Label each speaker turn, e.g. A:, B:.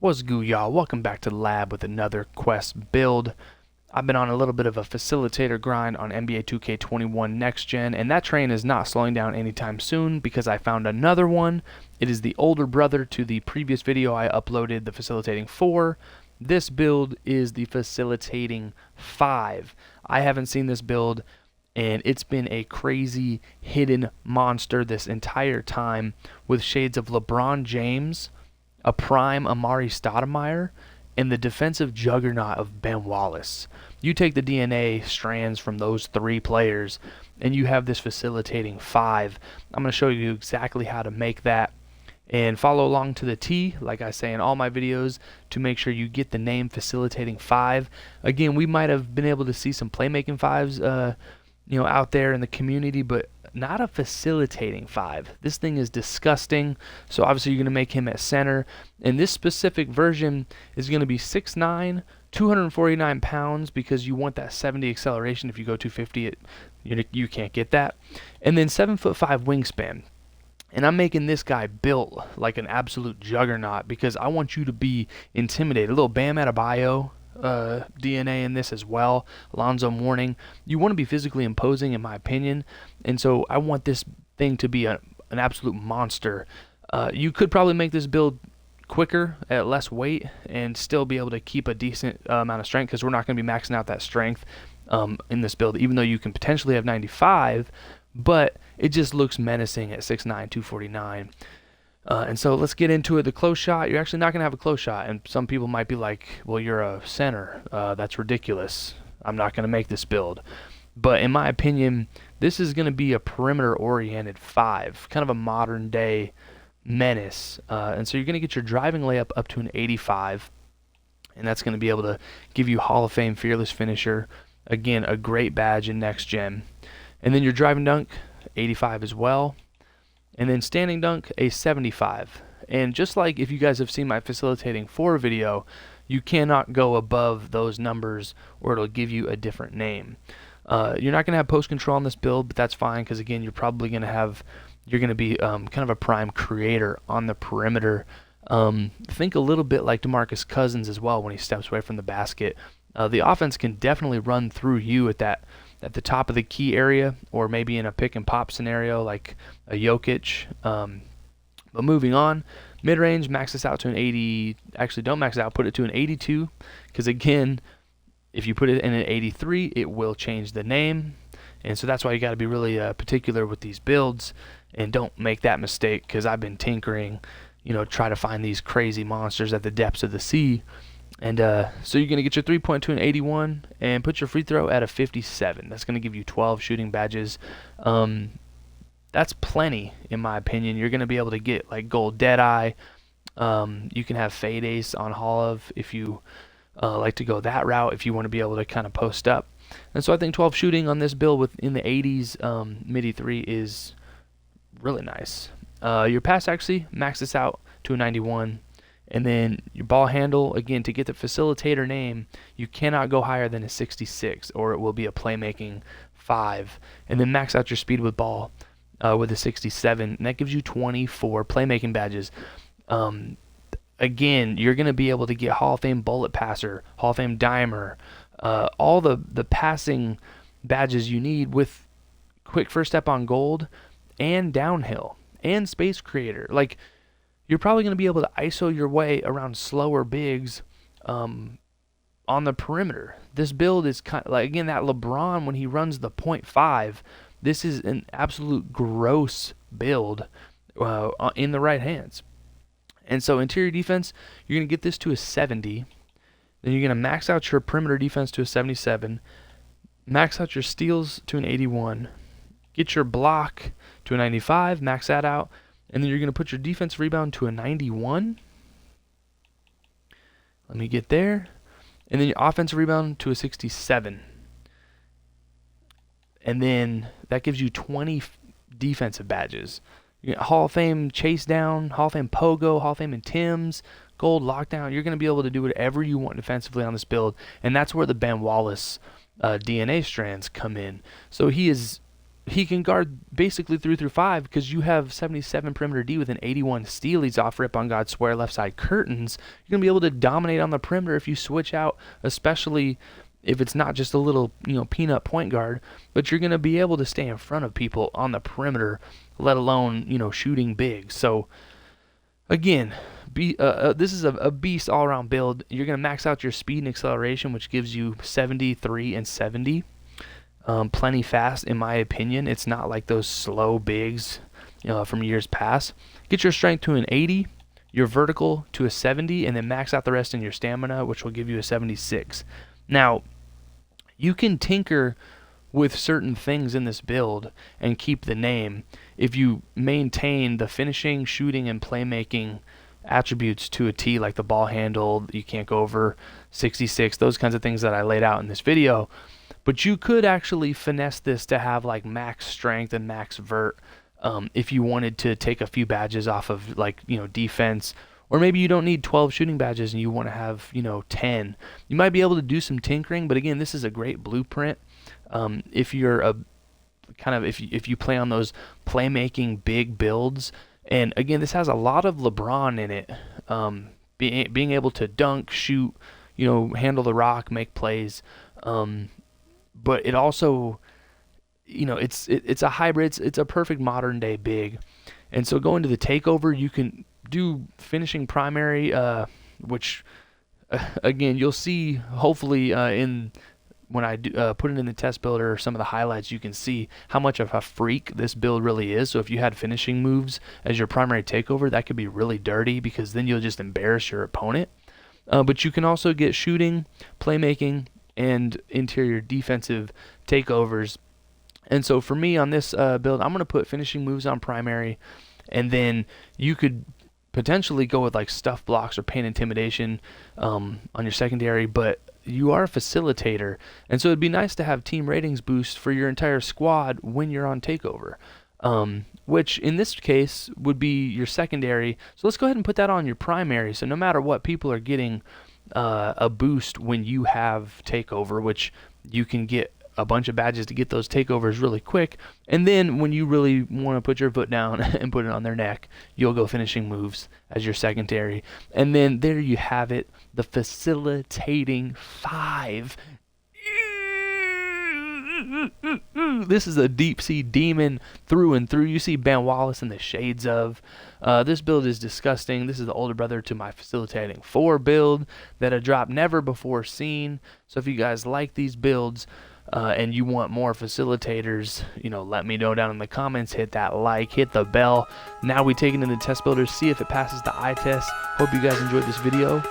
A: What's good, y'all? Welcome back to the lab with another Quest build. I've been on a little bit of a facilitator grind on NBA 2K21 Next Gen, and that train is not slowing down anytime soon because I found another one. It is the older brother to the previous video I uploaded, the Facilitating 4. This build is the Facilitating 5. I haven't seen this build, and it's been a crazy hidden monster this entire time with shades of LeBron James, a prime Amar'e Stoudemire, and the defensive juggernaut of Ben Wallace. You take the DNA strands from those three players, and you have this facilitating 5. I'm going to show you exactly how to make that, and follow along to the T, like I say in all my videos, to make sure you get the name facilitating 5. Again, we might have been able to see some playmaking 5s out there in the community, but not a facilitating 5. This thing is disgusting. So obviously you're going to make him at center, and this specific version is going to be 6'9", 249 pounds, because you want that 70 acceleration. If you go 250, you can't get that. And then 7'5" wingspan. And I'm making this guy built like an absolute juggernaut because I want you to be intimidated. A little Bam Adebayo DNA in this as well. Alonzo Mourning. You want to be physically imposing, in my opinion, and so I want this thing to be an absolute monster. You could probably make this build quicker at less weight and still be able to keep a decent amount of strength, because we're not going to be maxing out that strength in this build, even though you can potentially have 95, but it just looks menacing at 6'9", 249. And so let's get into it. The close shot, you're actually not going to have a close shot. And some people might be like, well, you're a center. That's ridiculous. I'm not going to make this build. But in my opinion, this is going to be a perimeter-oriented 5, kind of a modern-day menace. And so you're going to get your driving layup up to an 85. And that's going to be able to give you Hall of Fame fearless finisher. Again, a great badge in Next Gen. And then your driving dunk, 85 as well. And then standing dunk, a 75. And just like if you guys have seen my facilitating 4 video, you cannot go above those numbers or it'll give you a different name. You're not going to have post control on this build, but that's fine, because again, you're probably going to have, you're going to be kind of a prime creator on the perimeter. Think a little bit like DeMarcus Cousins as well when he steps away from the basket. The offense can definitely run through you at the top of the key area, or maybe in a pick and pop scenario like a Jokic. But moving on, mid-range, max this out to an 80. Actually, don't max it out, put it to an 82, because again, if you put it in an 83, it will change the name. And so that's why you got to be really particular with these builds, and don't make that mistake, because I've been tinkering, try to find these crazy monsters at the depths of the sea. And so you're going to get your 3-point to an 81 and put your free throw at a 57. That's going to give you 12 shooting badges. That's plenty, in my opinion. You're going to be able to get like gold Deadeye. You can have fade ace on Hall of if you like to go that route, if you want to be able to kind of post up. And so I think 12 shooting on this build within the 80s, midi 3 is really nice. Your pass accuracy, max this out to a 91. And then your ball handle, again, to get the facilitator name, you cannot go higher than a 66, or it will be a playmaking 5. And then max out your speed with ball with a 67, and that gives you 24 playmaking badges. Again, you're going to be able to get Hall of Fame bullet passer, Hall of Fame dimer, all the passing badges you need with quick first step on gold and downhill and space creator. Like, you're probably going to be able to ISO your way around slower bigs on the perimeter. This build is kind of like, again, that LeBron when he runs the .5. This is an absolute gross build in the right hands. And so interior defense, you're going to get this to a 70. Then you're going to max out your perimeter defense to a 77. Max out your steals to an 81. Get your block to a 95. Max that out. And then you're going to put your defense rebound to a 91. Let me get there. And then your offensive rebound to a 67. And then that gives you 20 defensive badges. You get Hall of Fame chase down, Hall of Fame pogo, Hall of Fame and Tim's, gold lockdown. You're going to be able to do whatever you want defensively on this build. And that's where the Ben Wallace DNA strands come in. So he is he can guard basically 3 through 5 because you have 77 perimeter D with an 81 steal. He's off rip on God square left side curtains. You're going to be able to dominate on the perimeter if you switch out, especially if it's not just a little, peanut point guard, but you're going to be able to stay in front of people on the perimeter, let alone, shooting big. So, again, this is a beast all-around build. You're going to max out your speed and acceleration, which gives you 73 and 70. Plenty fast, in my opinion. It's not like those slow bigs from years past. Get your strength to an 80, your vertical to a 70, and then max out the rest in your stamina, which will give you a 76. Now, you can tinker with certain things in this build and keep the name if you maintain the finishing, shooting, and playmaking attributes to a T, like the ball handle, you can't go over 66, those kinds of things that I laid out in this video. But you could actually finesse this to have like max strength and max vert if you wanted to take a few badges off of defense, or maybe you don't need 12 shooting badges and you want to have 10. You might be able to do some tinkering, but again, this is a great blueprint if you're a if you play on those playmaking big builds. And again, this has a lot of LeBron in it, being able to dunk, shoot, handle the rock, make plays. But it also, it's a hybrid. It's a perfect modern day big. And so going to the takeover, you can do finishing primary, which again you'll see hopefully when I do, put it in the test builder or some of the highlights. You can see how much of a freak this build really is. So if you had finishing moves as your primary takeover, that could be really dirty because then you'll just embarrass your opponent. But you can also get shooting, playmaking, and interior defensive takeovers. And so for me on this build, I'm going to put finishing moves on primary, and then you could potentially go with like stuff blocks or paint intimidation on your secondary, but you are a facilitator, and so it'd be nice to have team ratings boost for your entire squad when you're on takeover, which in this case would be your secondary. So let's go ahead and put that on your primary, so no matter what, people are getting a boost when you have takeover, which you can get a bunch of badges to get those takeovers really quick. And then when you really want to put your foot down and put it on their neck, you'll go finishing moves as your secondary. And then there you have it, the facilitating 5. This is a deep sea demon through and through. You see Ben Wallace in the shades of. This build is disgusting. This is the older brother to my facilitating 4 build that I dropped never before seen. So if you guys like these builds and you want more facilitators, let me know down in the comments. Hit that like, hit the bell. Now we take it into test builders, see if it passes the eye test. Hope you guys enjoyed this video.